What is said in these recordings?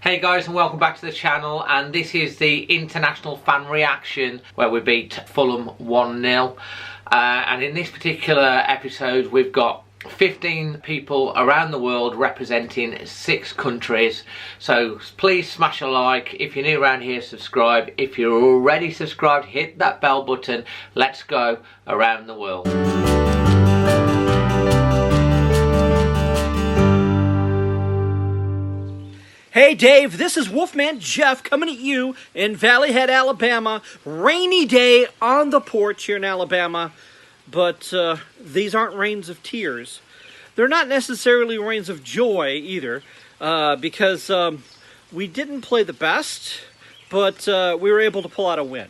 Hey guys, and welcome back to the channel, and this is the international fan reaction where we beat Fulham 1-0, and in this particular episode we've got 15 people around the world representing 6 countries. So please smash a like. If you're new around here, subscribe. If you're already subscribed, hit that bell button. Let's go around the world. Hey Dave, this is Wolfman Jeff coming at you in Valley Head, Alabama. Rainy day on the porch here in Alabama, but these aren't rains of tears. They're not necessarily rains of joy either, because we didn't play the best, but we were able to pull out a win.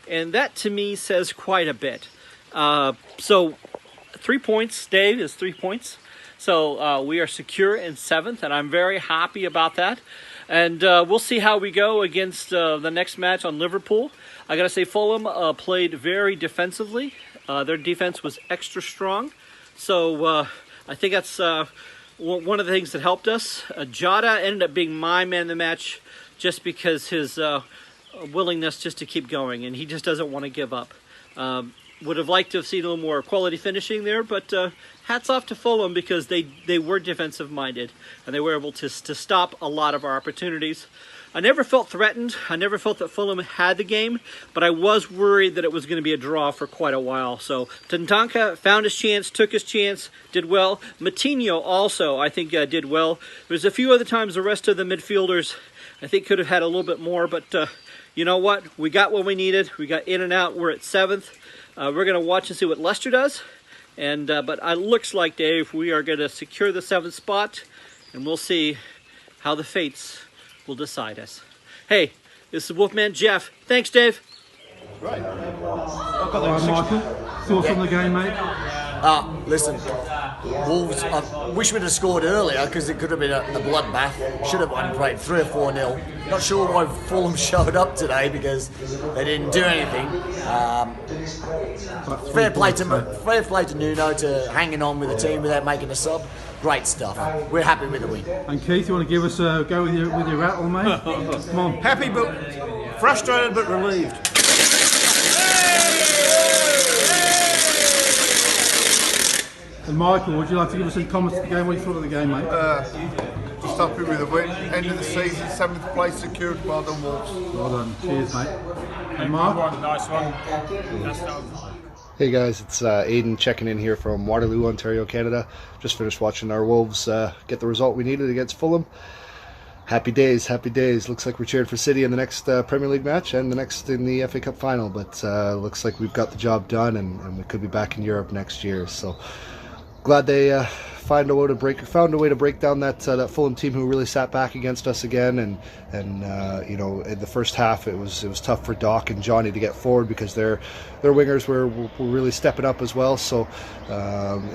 And that to me says quite a bit. So 3 points, Dave, is 3 points. So we are secure in 7th, and I'm very happy about that. And we'll see how we go against the next match on Liverpool. I got to say, Fulham played very defensively. Their defense was extra strong. So I think that's one of the things that helped us. Jota ended up being my man of the match just because his willingness just to keep going, and he just doesn't want to give up. Would have liked to have seen a little more quality finishing there, but hats off to Fulham because they were defensive minded and they were able to stop a lot of our opportunities. I never felt threatened. I never felt that Fulham had the game, but I was worried that it was going to be a draw for quite a while. So Tanganga found his chance, took his chance, did well. Molineux also, I think, did well. There's a few other times the rest of the midfielders, I think, could have had a little bit more, but you know what? We got what we needed. We got in and out. We're at 7th. We're going to watch and see what Leicester does. And but it looks like, Dave, we are going to secure the 7th spot, and we'll see how the fates will decide us. Hey, this is Wolfman Jeff. Thanks, Dave. Right. Michael, thoughts on the game, mate? Listen, Wolves, I wish we'd have scored earlier because it could have been a bloodbath. Should have won, played 3 or 4-0. Not sure why Fulham showed up today because they didn't do anything. Fair play to Nuno to hanging on with the team without making a sub. Great stuff. We're happy with the win. And Keith, you want to give us a go with your rattle, mate? Come on. Happy but frustrated but relieved. And Michael, would you like to give us any comments on the game? What you thought of the game, mate? Just happy with the win. End of the season, 7th place secured by the Wolves. Well done. Cheers, mate. And Mark? Nice one. Hey guys, it's Aidan checking in here from Waterloo, Ontario, Canada. Just finished watching our Wolves get the result we needed against Fulham. Happy days, happy days. Looks like we're cheering for City in the next Premier League match and the next in the FA Cup final, but looks like we've got the job done and we could be back in Europe next year. So glad they found a way to break down that Fulham team who really sat back against us again, and you know, in the first half it was tough for Doc and Johnny to get forward because their wingers were really stepping up as well. So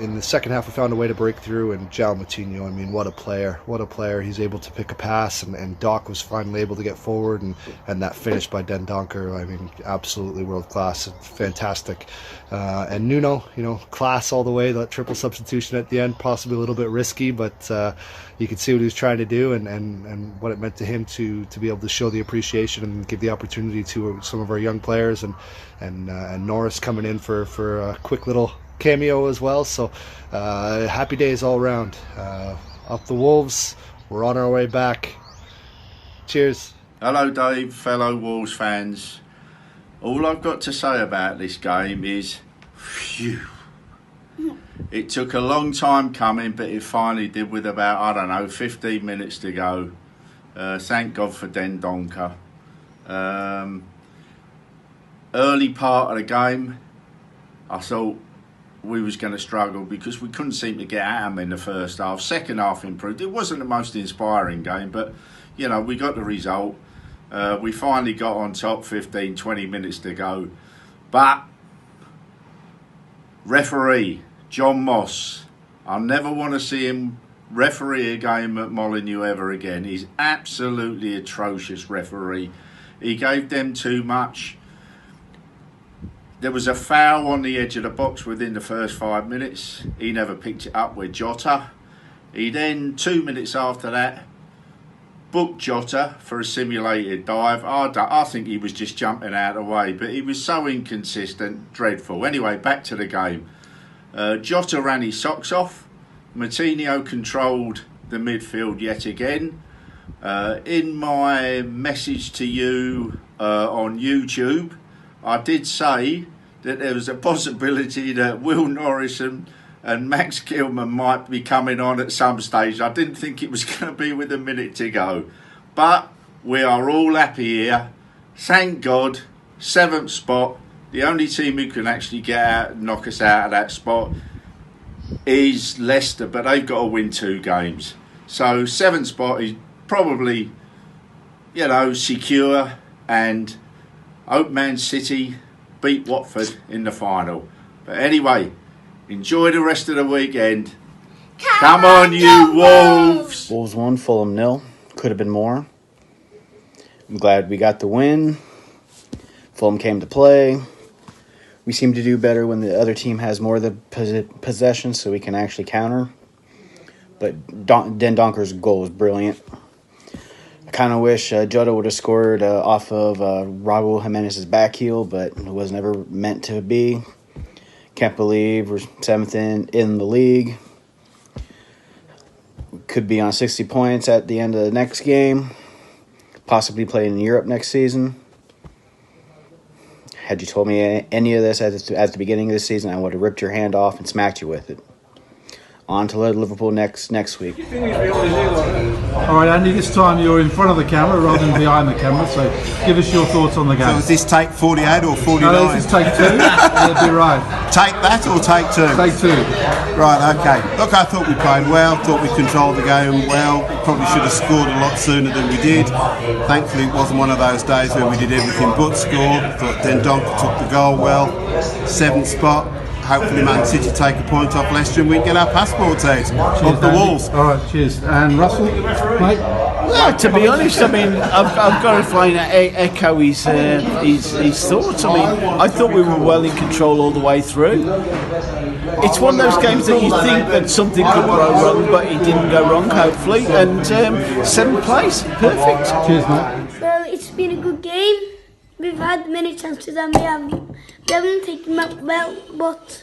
in the second half we found a way to break through, and Molineux, I mean, what a player. He's able to pick a pass, and Doc was finally able to get forward, and that finish by Dendoncker, I mean, absolutely world class, fantastic. And Nuno, you know, class all the way. That triple substitution at the end, possibly a little bit risky, but you could see what he was trying to do and what it meant to him to be able to show the appreciation and give the opportunity to some of our young players, and Norris coming in for a quick little cameo as well. So happy days all around. Up the Wolves, we're on our way back. Cheers. Hello Dave, fellow Wolves fans. All I've got to say about this game is, phew. It took a long time coming, but it finally did with about, I don't know, 15 minutes to go. Thank God for Dendoncker. Early part of the game, I thought we was going to struggle because we couldn't seem to get at them in the first half. Second half improved. It wasn't the most inspiring game, but, you know, we got the result. We finally got on top, 15, 20 minutes to go. But referee John Moss, I'll never want to see him referee a game at Molineux ever again. He's absolutely atrocious referee. He gave them too much. There was a foul on the edge of the box within the first 5 minutes. He never picked it up with Jota. He then, 2 minutes after that, booked Jota for a simulated dive. I think he was just jumping out of the way, but he was so inconsistent, dreadful. Anyway, back to the game. Jota ran his socks off. Martinho controlled the midfield yet again. In my message to you on YouTube, I did say that there was a possibility that Will Norris and Max Gilman might be coming on at some stage. I didn't think it was going to be with a minute to go. But we are all happy here. Thank God. 7th spot. The only team who can actually get out and knock us out of that spot is Leicester, but they've got to win 2 games. So 7th spot is probably, secure, and hope Man City beat Watford in the final. But anyway, enjoy the rest of the weekend. Come on, you Wolves! Wolves 1, Fulham 0. Could have been more. I'm glad we got the win. Fulham came to play. We seem to do better when the other team has more of the possession, so we can actually counter. But Den Donker's goal was brilliant. I kind of wish Jota would have scored off of Raul Jimenez's back heel, but it was never meant to be. Can't believe we're 7th in the league. We could be on 60 points at the end of the next game. Possibly playing in Europe next season. Had you told me any of this at the beginning of the season, I would have ripped your hand off and smacked you with it. On to Liverpool next week. All right, Andy, this time you're in front of the camera rather than behind the camera, so give us your thoughts on the game. So is this take 48 or 49? No, this is take 2. That'd be right. Take that or take 2? Take 2. Right, okay. Look, I thought we played well, thought we controlled the game well. Probably should have scored a lot sooner than we did. Thankfully, it wasn't one of those days where we did everything but score. But then Donker took the goal well. 7th spot. Hopefully Man City take a point off Leicester and we get our passports out of the Wolves. All right, cheers. And Russell, mate? No, to be honest, I mean, I've got to find echo his thoughts. I mean, I thought we were well in control all the way through. It's one of those games that you think that something could go wrong, but it didn't go wrong, hopefully. And 7th place, perfect. Cheers, mate. Well, it's been a good game. We've had many chances and we haven't taken them out well, but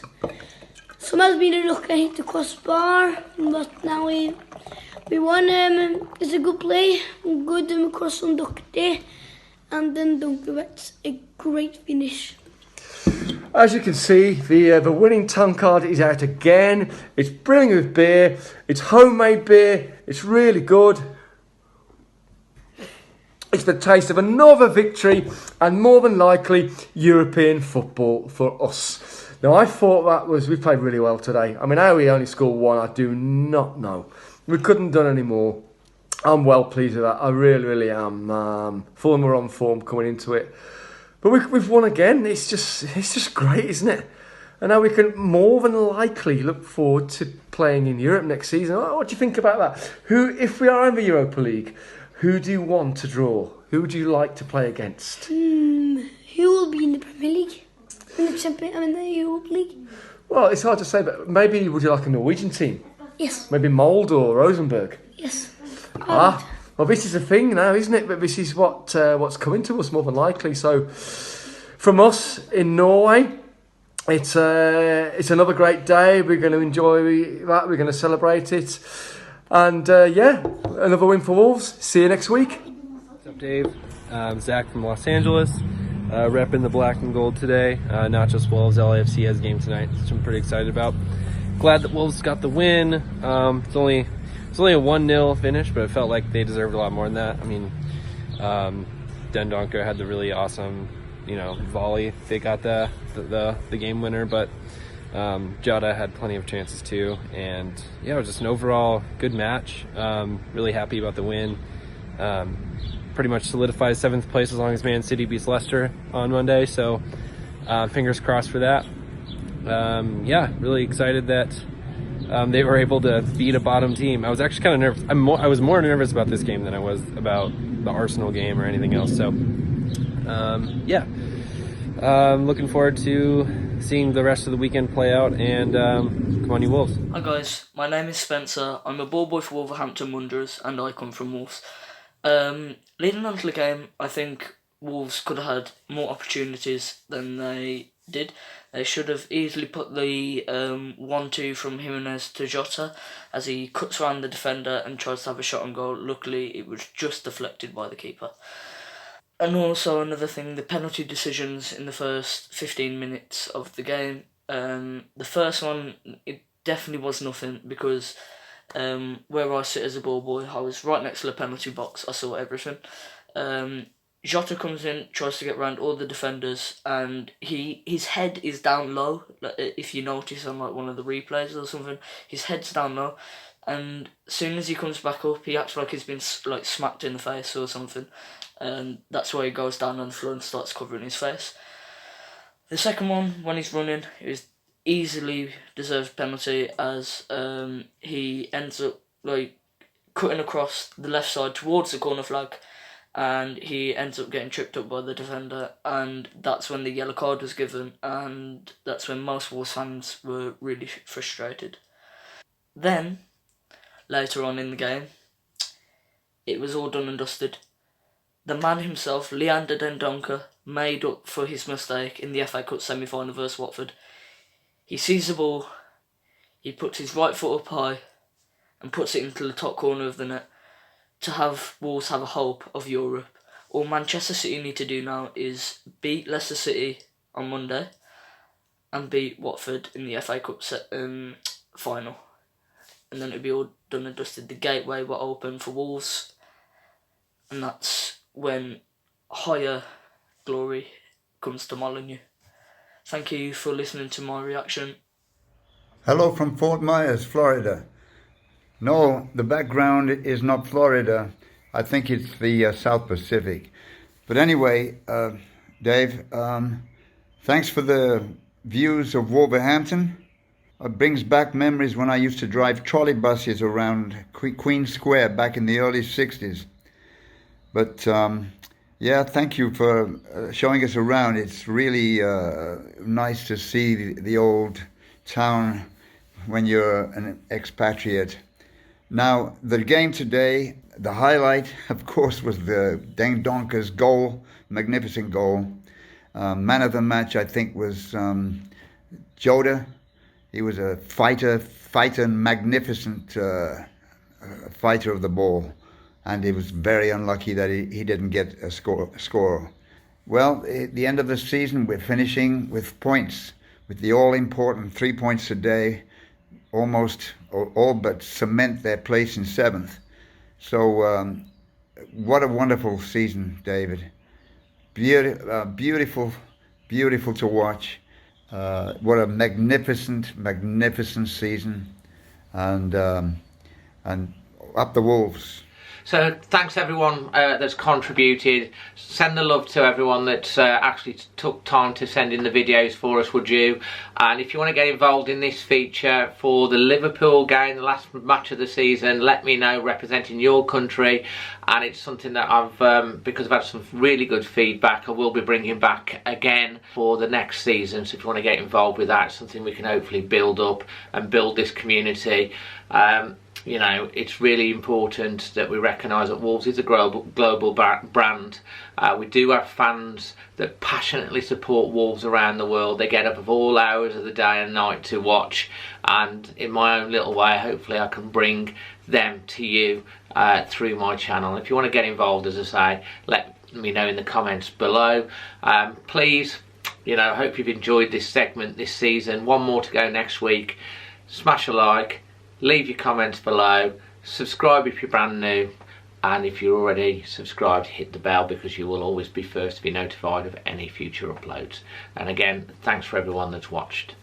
some has been a look, I hit the crossbar, but now we won. It's a good play, good cross on Doherty, and then Dunker's a great finish. As you can see, the winning tongue card is out again. It's brilliant with beer, it's homemade beer, it's really good. It's the taste of another victory and more than likely European football for us. Now I thought we played really well today. I mean, how we only scored 1, I do not know. We couldn't have done any more. I'm well pleased with that. I really, really am. Fulham were on form coming into it. But we've won again. It's just great, isn't it? And now we can more than likely look forward to playing in Europe next season. What do you think about that? If we are in the Europa League, who do you want to draw? Who would you like to play against? Who will be in the Premier League? In the Europa League? Well, it's hard to say, but maybe would you like a Norwegian team? Yes. Maybe Molde or Rosenborg? Yes. Well, this is a thing now, isn't it? But this is what's coming to us more than likely. So, from us in Norway, it's another great day. We're going to enjoy that. We're going to celebrate it. And another win for Wolves. See you next week. What's up, Dave? I'm Zach from Los Angeles, repping the black and gold today. Not just Wolves, LAFC has a game tonight, which I'm pretty excited about. Glad that Wolves got the win. It's only a 1-0 finish, but it felt like they deserved a lot more than that. I mean, Den Donker had the really awesome, volley. They got the game winner, but Jota had plenty of chances too, and it was just an overall good match. Really happy about the win. Pretty much solidifies 7th place as long as Man City beats Leicester on Monday, so fingers crossed for that. Really excited that they were able to beat a bottom team. I was actually kind of nervous. I was more nervous about this game than I was about the Arsenal game or anything else, so looking forward to seeing the rest of the weekend play out, and come on you Wolves. Hi guys, my name is Spencer. I'm a ball boy for Wolverhampton Wanderers and I come from Wolves. Leading on to the game, I think Wolves could have had more opportunities than they did. They should have easily put the 1-2 from Jimenez to Jota as he cuts around the defender and tries to have a shot on goal. Luckily, it was just deflected by the keeper. And also another thing, the penalty decisions in the first 15 minutes of the game. The first one, it definitely was nothing because where I sit as a ball boy, I was right next to the penalty box. I saw everything. Jota comes in, tries to get around all the defenders, and his head is down low. Like, if you notice on like one of the replays or something, his head's down low, and as soon as he comes back up, he acts like he's been like smacked in the face or something, and that's why he goes down on the floor and starts covering his face. The second one, when he's running, it was easily deserved penalty as he ends up like cutting across the left side towards the corner flag, and he ends up getting tripped up by the defender, and that's when the yellow card was given, and that's when most Wolves fans were really frustrated. Then, later on in the game, it was all done and dusted. The man himself, Leander Dendoncker, made up for his mistake in the FA Cup semi-final versus Watford. He sees the ball, he puts his right foot up high and puts it into the top corner of the net to have Wolves have a hope of Europe. All Manchester City need to do now is beat Leicester City on Monday and beat Watford in the FA Cup final. And then it'll be all done and dusted. The gateway will open for Wolves, and that's when higher glory comes to Molineux. Thank you for listening to my reaction. Hello from Fort Myers, Florida. No, the background is not Florida. I think it's the South Pacific. But anyway, Dave, thanks for the views of Wolverhampton. It brings back memories when I used to drive trolley buses around Queen Square back in the early 60s. But yeah, thank you for showing us around. It's really nice to see the old town when you're an expatriate. Now, the game today, the highlight, of course, was the Dendoncker's goal, magnificent goal. Man of the match, I think, was Jota. He was a fighter, magnificent fighter of the ball. And he was very unlucky that he didn't get a score. Well, at the end of the season, we're finishing with points, with the all-important 3 points today, almost all but cement their place in 7th. So what a wonderful season, David. Beautiful to watch. What a magnificent season. And up the Wolves. So thanks everyone that's contributed. Send the love to everyone that actually took time to send in the videos for us, would you? And if you want to get involved in this feature for the Liverpool game, the last match of the season, let me know, representing your country. And it's something that I've, because I've had some really good feedback, I will be bringing back again for the next season. So if you want to get involved with that, it's something we can hopefully build up and build this community. You know, it's really important that we recognise that Wolves is a global brand. We do have fans that passionately support Wolves around the world. They get up of all hours of the day and night to watch, and in my own little way, hopefully I can bring them to you through my channel. If you want to get involved, as I say, let me know in the comments below. Please, you know, I hope you've enjoyed this segment this season. One more to go next week. Smash a like. Leave your comments below, subscribe if you're brand new, and if you're already subscribed, hit the bell because you will always be first to be notified of any future uploads. And again, thanks for everyone that's watched.